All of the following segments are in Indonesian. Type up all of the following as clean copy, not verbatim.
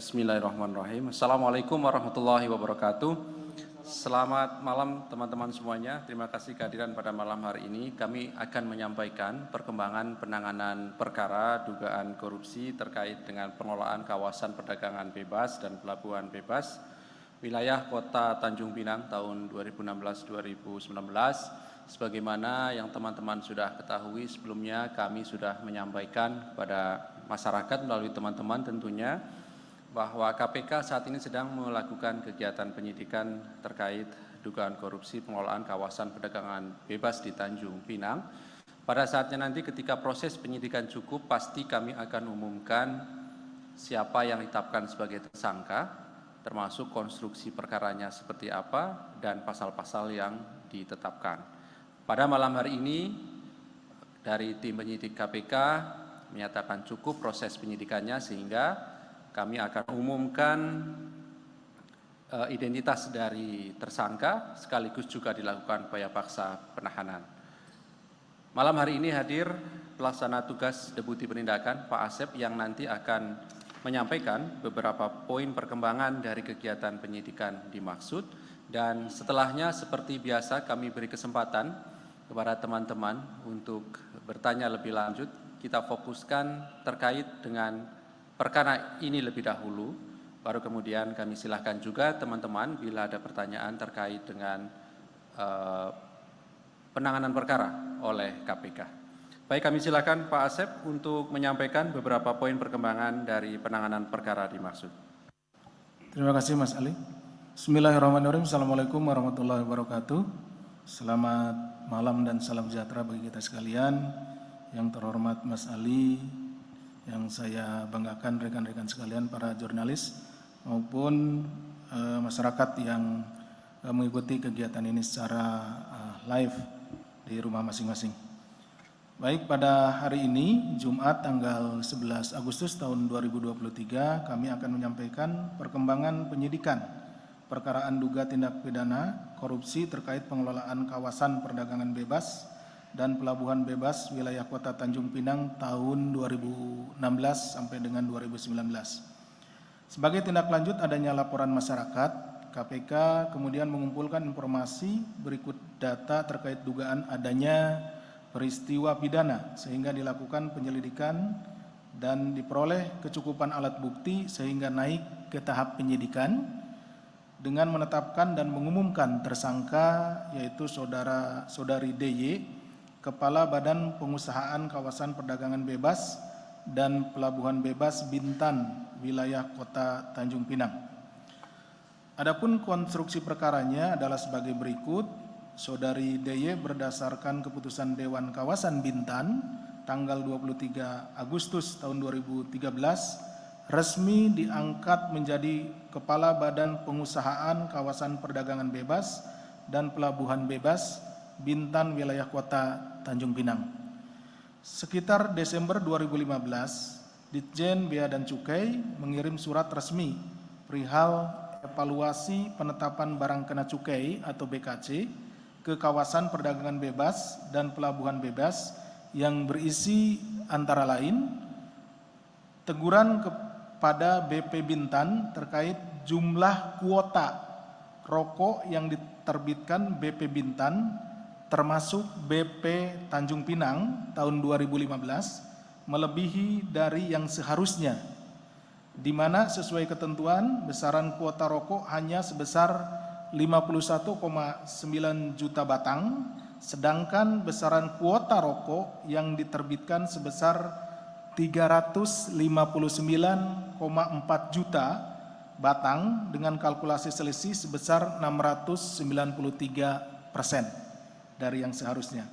Bismillahirrahmanirrahim. Assalamualaikum warahmatullahi wabarakatuh. Selamat malam teman-teman semuanya. Terima kasih kehadiran pada malam hari ini. Kami akan menyampaikan perkembangan penanganan perkara dugaan korupsi terkait dengan pengelolaan kawasan perdagangan bebas dan pelabuhan bebas wilayah Kota Tanjung Pinang tahun 2016-2019. Sebagaimana yang teman-teman sudah ketahui sebelumnya, kami sudah menyampaikan kepada masyarakat melalui teman-teman tentunya bahwa KPK saat ini sedang melakukan kegiatan penyidikan terkait dugaan korupsi pengelolaan kawasan perdagangan bebas di Tanjung Pinang. Pada saatnya nanti ketika proses penyidikan cukup, pasti kami akan umumkan siapa yang ditetapkan sebagai tersangka, termasuk konstruksi perkaranya seperti apa dan pasal-pasal yang ditetapkan. Pada malam hari ini dari tim penyidik KPK menyatakan cukup proses penyidikannya sehingga kami akan umumkan identitas dari tersangka sekaligus juga dilakukan upaya paksa penahanan. Malam hari ini hadir pelaksana tugas Deputi Penindakan Pak Asep yang nanti akan menyampaikan beberapa poin perkembangan dari kegiatan penyidikan dimaksud, dan setelahnya seperti biasa kami beri kesempatan kepada teman-teman untuk bertanya lebih lanjut. Kita fokuskan terkait dengan perkara ini lebih dahulu, baru kemudian kami silakan juga teman-teman bila ada pertanyaan terkait dengan penanganan perkara oleh KPK. Baik, kami silakan Pak Asep untuk menyampaikan beberapa poin perkembangan dari penanganan perkara dimaksud. Terima kasih Mas Ali. Bismillahirrahmanirrahim. Assalamualaikum warahmatullahi wabarakatuh. Selamat malam dan salam sejahtera bagi kita sekalian. Yang terhormat Mas Ali, yang saya banggakan rekan-rekan sekalian para jurnalis maupun masyarakat yang mengikuti kegiatan ini secara live di rumah masing-masing. Baik, pada hari ini Jumat tanggal 11 Agustus tahun 2023 kami akan menyampaikan perkembangan penyidikan perkaraan duga tindak pidana korupsi terkait pengelolaan kawasan perdagangan bebas dan pelabuhan bebas wilayah Kota Tanjung Pinang tahun 2016 sampai dengan 2019. Sebagai tindak lanjut adanya laporan masyarakat, KPK kemudian mengumpulkan informasi berikut data terkait dugaan adanya peristiwa pidana sehingga dilakukan penyelidikan dan diperoleh kecukupan alat bukti sehingga naik ke tahap penyidikan dengan menetapkan dan mengumumkan tersangka yaitu saudari DY, Kepala Badan Pengusahaan Kawasan Perdagangan Bebas dan Pelabuhan Bebas Bintan, wilayah Kota Tanjung Pinang. Adapun konstruksi perkaranya adalah sebagai berikut. Saudari DY berdasarkan keputusan Dewan Kawasan Bintan tanggal 23 Agustus tahun 2013 resmi diangkat menjadi Kepala Badan Pengusahaan Kawasan Perdagangan Bebas dan Pelabuhan Bebas Bintan, wilayah Kota Tanjung Pinang. Sekitar Desember 2015, Ditjen Bea dan Cukai mengirim surat resmi perihal evaluasi penetapan barang kena cukai atau BKC ke kawasan perdagangan bebas dan pelabuhan bebas yang berisi antara lain teguran kepada BP Bintan terkait jumlah kuota rokok yang diterbitkan BP Bintan termasuk BP Tanjung Pinang tahun 2015 melebihi dari yang seharusnya, di mana sesuai ketentuan besaran kuota rokok hanya sebesar 51,9 juta batang, sedangkan besaran kuota rokok yang diterbitkan sebesar 359,4 juta batang dengan kalkulasi selisih sebesar 693% dari yang seharusnya.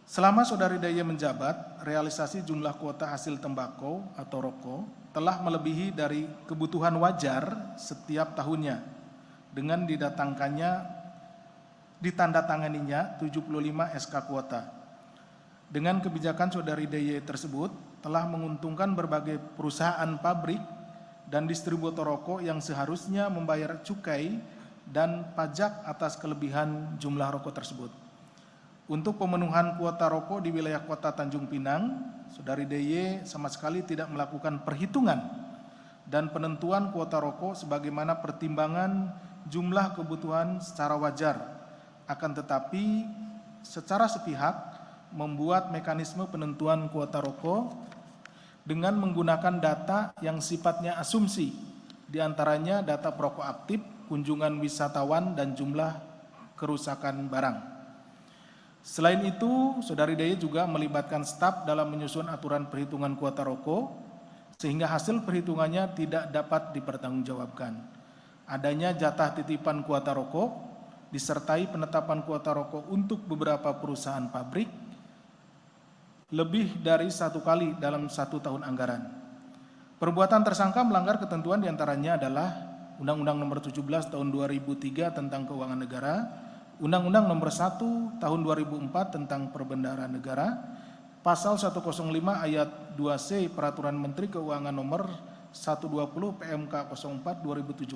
Selama saudari DY menjabat, realisasi jumlah kuota hasil tembakau atau rokok telah melebihi dari kebutuhan wajar setiap tahunnya dengan ditandatanganinya 75 SK kuota. Dengan kebijakan saudari DY tersebut telah menguntungkan berbagai perusahaan pabrik dan distributor rokok yang seharusnya membayar cukai dan pajak atas kelebihan jumlah rokok tersebut. Untuk pemenuhan kuota rokok di wilayah Kota Tanjung Pinang, saudari DY sama sekali tidak melakukan perhitungan dan penentuan kuota rokok sebagaimana pertimbangan jumlah kebutuhan secara wajar, akan tetapi secara sepihak membuat mekanisme penentuan kuota rokok dengan menggunakan data yang sifatnya asumsi, diantaranya data perokok aktif, kunjungan wisatawan, dan jumlah kerusakan barang. Selain itu, Saudari DY juga melibatkan staf dalam menyusun aturan perhitungan kuota rokok, sehingga hasil perhitungannya tidak dapat dipertanggungjawabkan. Adanya jatah titipan kuota rokok, disertai penetapan kuota rokok untuk beberapa perusahaan pabrik, lebih dari 1 kali dalam 1 tahun anggaran. Perbuatan tersangka melanggar ketentuan diantaranya adalah Undang-Undang Nomor 17 Tahun 2003 tentang Keuangan Negara, Undang-Undang Nomor 1 Tahun 2004 tentang Perbendaharaan Negara, Pasal 105 Ayat 2C Peraturan Menteri Keuangan Nomor 120 PMK 04 2017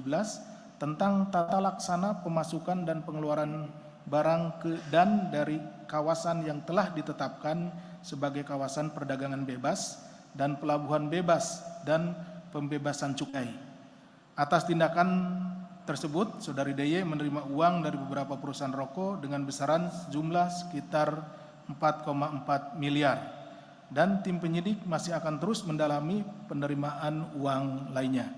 tentang tata laksana pemasukan dan pengeluaran barang ke dan dari kawasan yang telah ditetapkan sebagai kawasan perdagangan bebas dan pelabuhan bebas dan pembebasan cukai. Atas tindakan tersebut, Saudari DY menerima uang dari beberapa perusahaan rokok dengan besaran jumlah sekitar 4,4 miliar dan tim penyidik masih akan terus mendalami penerimaan uang lainnya.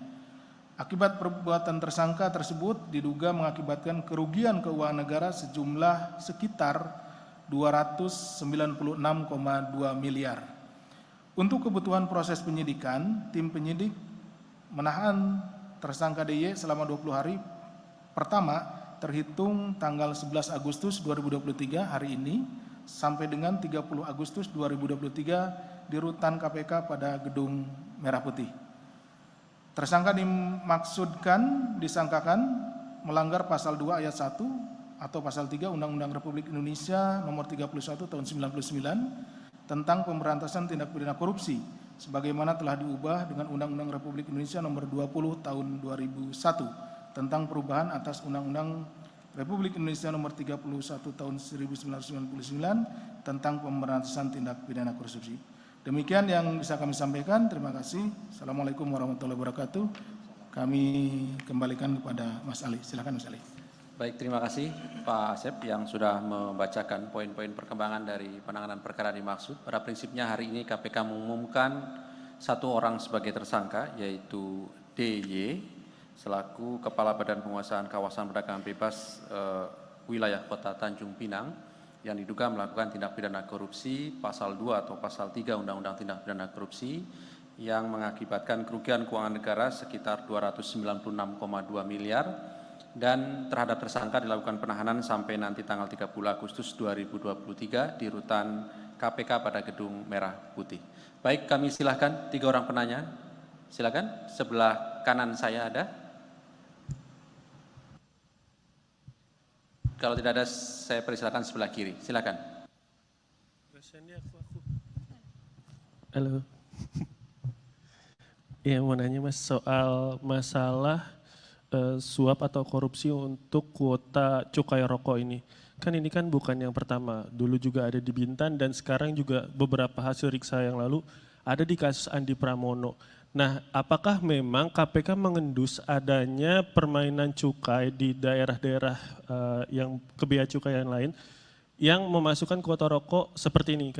Akibat perbuatan tersangka tersebut diduga mengakibatkan kerugian keuangan negara sejumlah sekitar 296,2 miliar. Untuk kebutuhan proses penyidikan, tim penyidik menahan tersangka DY selama 20 hari pertama terhitung tanggal 11 Agustus 2023 hari ini sampai dengan 30 Agustus 2023 di rutan KPK pada Gedung Merah Putih. Tersangka disangkakan melanggar pasal 2 ayat 1 atau pasal 3 Undang-Undang Republik Indonesia Nomor 31 Tahun 99 tentang pemberantasan tindak pidana korupsi sebagaimana telah diubah dengan Undang-Undang Republik Indonesia Nomor 20 Tahun 2001 tentang perubahan atas Undang-Undang Republik Indonesia Nomor 31 Tahun 1999 tentang pemberantasan tindak pidana korupsi. Demikian yang bisa kami sampaikan. Terima kasih. Assalamualaikum warahmatullahi wabarakatuh. Kami kembalikan kepada Mas Ali. Silakan Mas Ali. Baik, terima kasih Pak Asep yang sudah membacakan poin-poin perkembangan dari penanganan perkara dimaksud. Pada prinsipnya hari ini KPK mengumumkan 1 orang sebagai tersangka, yaitu DY selaku Kepala Badan Penguasaan Kawasan Perdagangan Bebas wilayah Kota Tanjung Pinang yang diduga melakukan tindak pidana korupsi pasal 2 atau pasal 3 Undang-Undang Tindak Pidana Korupsi yang mengakibatkan kerugian keuangan negara sekitar 296,2 miliar dan terhadap tersangka dilakukan penahanan sampai nanti tanggal 30 Agustus 2023 di rutan KPK pada Gedung Merah Putih. Baik, kami silahkan 3 orang penanya. Silakan, sebelah kanan saya ada. Kalau tidak ada, saya persilakan sebelah kiri. Silakan. Halo. Ya, mau nanya Mas soal masalah suap atau korupsi untuk kuota cukai rokok ini. Kan ini kan bukan yang pertama. Dulu juga ada di Bintan dan sekarang juga beberapa hasil riksa yang lalu ada di kasus Andi Pramono. Nah, apakah memang KPK mengendus adanya permainan cukai di daerah-daerah yang bea cukai yang lain yang memasukkan kuota rokok seperti ini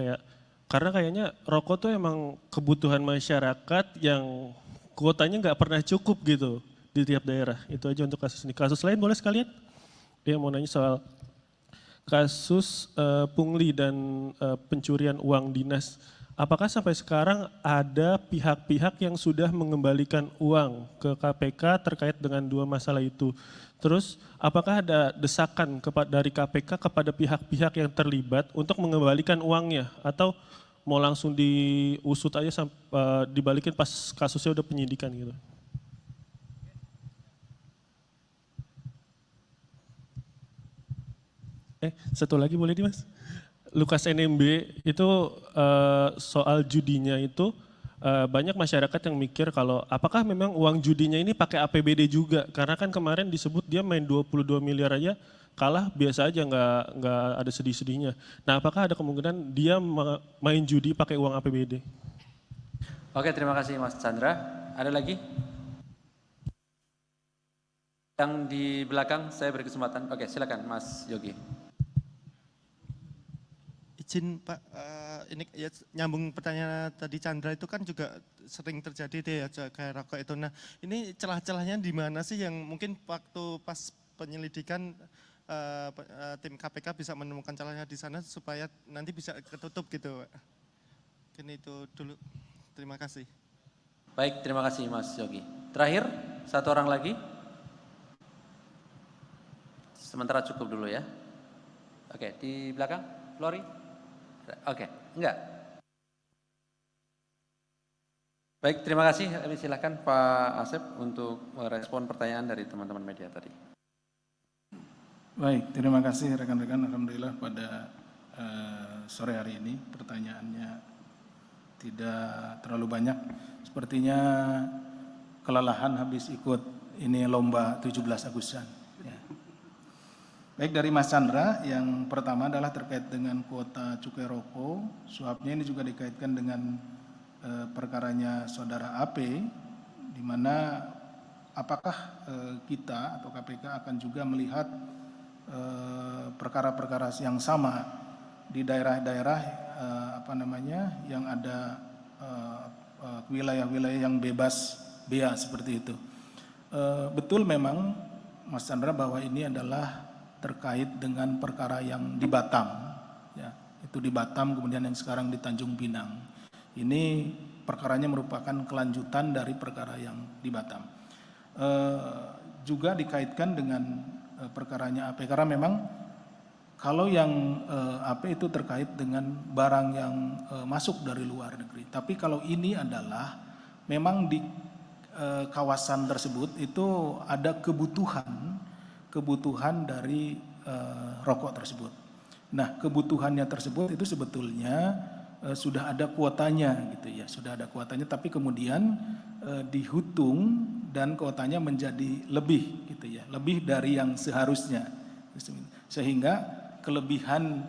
karena kayaknya rokok tuh emang kebutuhan masyarakat yang kuotanya nggak pernah cukup gitu di tiap daerah. Itu aja untuk kasus ini. Kasus lain boleh sekalian? Ya, mau nanya soal kasus pungli dan pencurian uang dinas. Apakah sampai sekarang ada pihak-pihak yang sudah mengembalikan uang ke KPK terkait dengan 2 masalah itu? Terus apakah ada desakan dari KPK kepada pihak-pihak yang terlibat untuk mengembalikan uangnya? Atau mau langsung diusut aja dibalikin pas kasusnya udah penyidikan gitu? Satu lagi boleh Mas? Lukas NMB itu soal judinya itu banyak masyarakat yang mikir kalau apakah memang uang judinya ini pakai APBD juga, karena kan kemarin disebut dia main 22 miliar aja kalah biasa aja nggak ada sedih-sedihnya. Nah, apakah ada kemungkinan dia main judi pakai uang APBD? Oke, terima kasih Mas Chandra. Ada lagi? Yang di belakang saya beri kesempatan. Oke, silakan Mas Yogi. Izin Pak, ini ya, nyambung pertanyaan tadi Chandra itu kan juga sering terjadi deh ya cukai rokok itu. Nah ini celah-celahnya di mana sih yang mungkin waktu pas penyelidikan tim KPK bisa menemukan celahnya di sana supaya nanti bisa ketutup gitu Pak. Mungkin itu dulu, terima kasih. Baik, terima kasih Mas Yogi. Terakhir, satu orang lagi. Sementara cukup dulu ya. Oke, di belakang, Flori. Oke, enggak. Baik, terima kasih. Silakan Pak Asep untuk merespon pertanyaan dari teman-teman media tadi. Baik, terima kasih rekan-rekan. Alhamdulillah pada sore hari ini pertanyaannya tidak terlalu banyak. Sepertinya kelelahan habis ikut ini lomba 17 Agustusan. Ya. Baik, dari Mas Chandra, yang pertama adalah terkait dengan kuota cukai rokok. Suapnya ini juga dikaitkan dengan perkaranya saudara AP, di mana apakah kita atau KPK akan juga melihat perkara-perkara yang sama di daerah-daerah yang ada wilayah-wilayah yang bebas bea seperti itu. Betul memang Mas Chandra bahwa ini adalah terkait dengan perkara yang di Batam, ya, itu di Batam, kemudian yang sekarang di Tanjung Pinang. Ini perkaranya merupakan kelanjutan dari perkara yang di Batam. Juga dikaitkan dengan perkaranya AP, karena memang kalau yang AP itu terkait dengan barang yang masuk dari luar negeri. Tapi kalau ini adalah memang di kawasan tersebut itu ada kebutuhan dari rokok tersebut. Nah, kebutuhannya tersebut itu sebetulnya sudah ada kuotanya gitu ya, sudah ada kuotanya, tapi kemudian dihitung dan kuotanya menjadi lebih gitu ya, lebih dari yang seharusnya. Sehingga kelebihan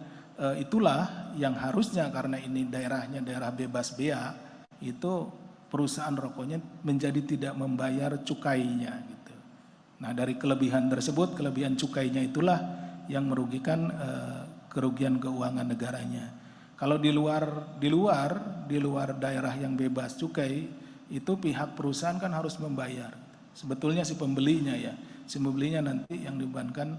itulah yang harusnya, karena ini daerahnya daerah bebas bea, itu perusahaan rokoknya menjadi tidak membayar cukainya gitu. Nah, dari kelebihan tersebut, kelebihan cukainya itulah yang merugikan kerugian keuangan negaranya. Kalau di luar daerah yang bebas cukai, itu pihak perusahaan kan harus membayar. Sebetulnya si pembelinya ya, si pembelinya nanti yang dibebankan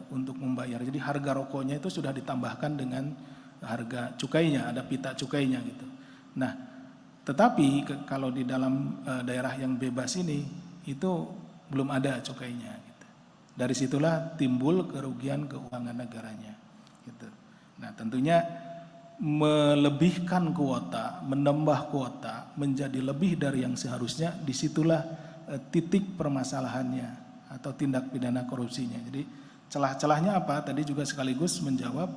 untuk membayar. Jadi harga rokoknya itu sudah ditambahkan dengan harga cukainya, ada pita cukainya gitu. Nah, tetapi kalau di dalam daerah yang bebas ini itu belum ada cukainya gitu. Dari situlah timbul kerugian keuangan negaranya gitu. Nah, tentunya melebihkan kuota, menambah kuota menjadi lebih dari yang seharusnya, disitulah titik permasalahannya atau tindak pidana korupsinya. Jadi celah-celahnya apa? Tadi juga sekaligus menjawab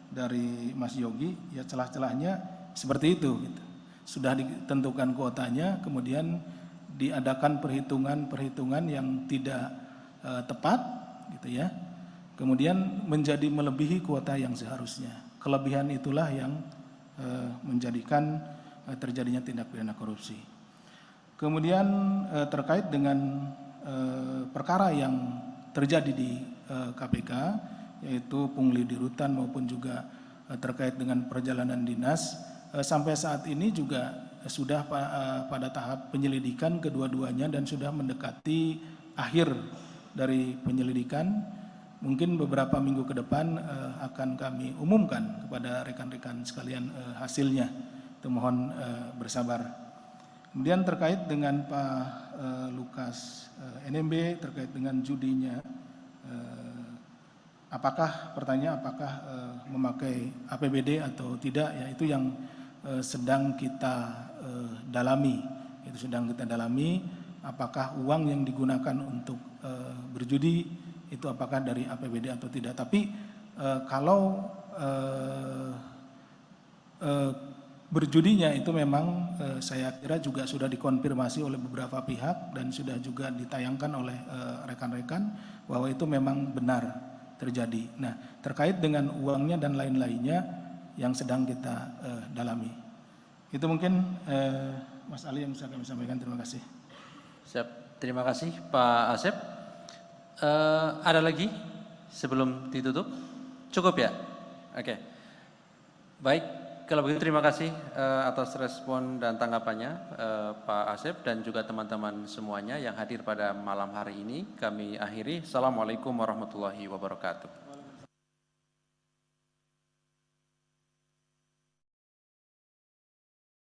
dari Mas Yogi, ya celah-celahnya seperti itu gitu. Sudah ditentukan kuotanya, kemudian diadakan perhitungan yang tidak tepat gitu ya. Kemudian menjadi melebihi kuota yang seharusnya. Kelebihan itulah yang menjadikan terjadinya tindak pidana korupsi. Kemudian terkait dengan perkara yang terjadi di KPK, yaitu pungli di rutan maupun juga terkait dengan perjalanan dinas, sampai saat ini juga sudah pada tahap penyelidikan kedua-duanya dan sudah mendekati akhir dari penyelidikan. Mungkin beberapa minggu ke depan akan kami umumkan kepada rekan-rekan sekalian hasilnya. Itu mohon bersabar. Kemudian terkait dengan Pak Lukas NMB terkait dengan judinya, apakah memakai APBD atau tidak, ya itu yang sedang kita dalami. Itu sedang kita dalami apakah uang yang digunakan untuk berjudi itu apakah dari APBD atau tidak. Tapi kalau berjudinya itu memang saya kira juga sudah dikonfirmasi oleh beberapa pihak dan sudah juga ditayangkan oleh rekan-rekan bahwa itu memang benar terjadi. Nah, terkait dengan uangnya dan lain-lainnya yang sedang kita dalami. Itu mungkin Mas Ali yang bisa kami sampaikan. Terima kasih. Siap. Terima kasih Pak Asep. Ada lagi sebelum ditutup? Cukup ya? Oke. Baik, kalau begitu terima kasih atas respon dan tanggapannya Pak Asep dan juga teman-teman semuanya yang hadir pada malam hari ini. Kami akhiri. Assalamualaikum warahmatullahi wabarakatuh.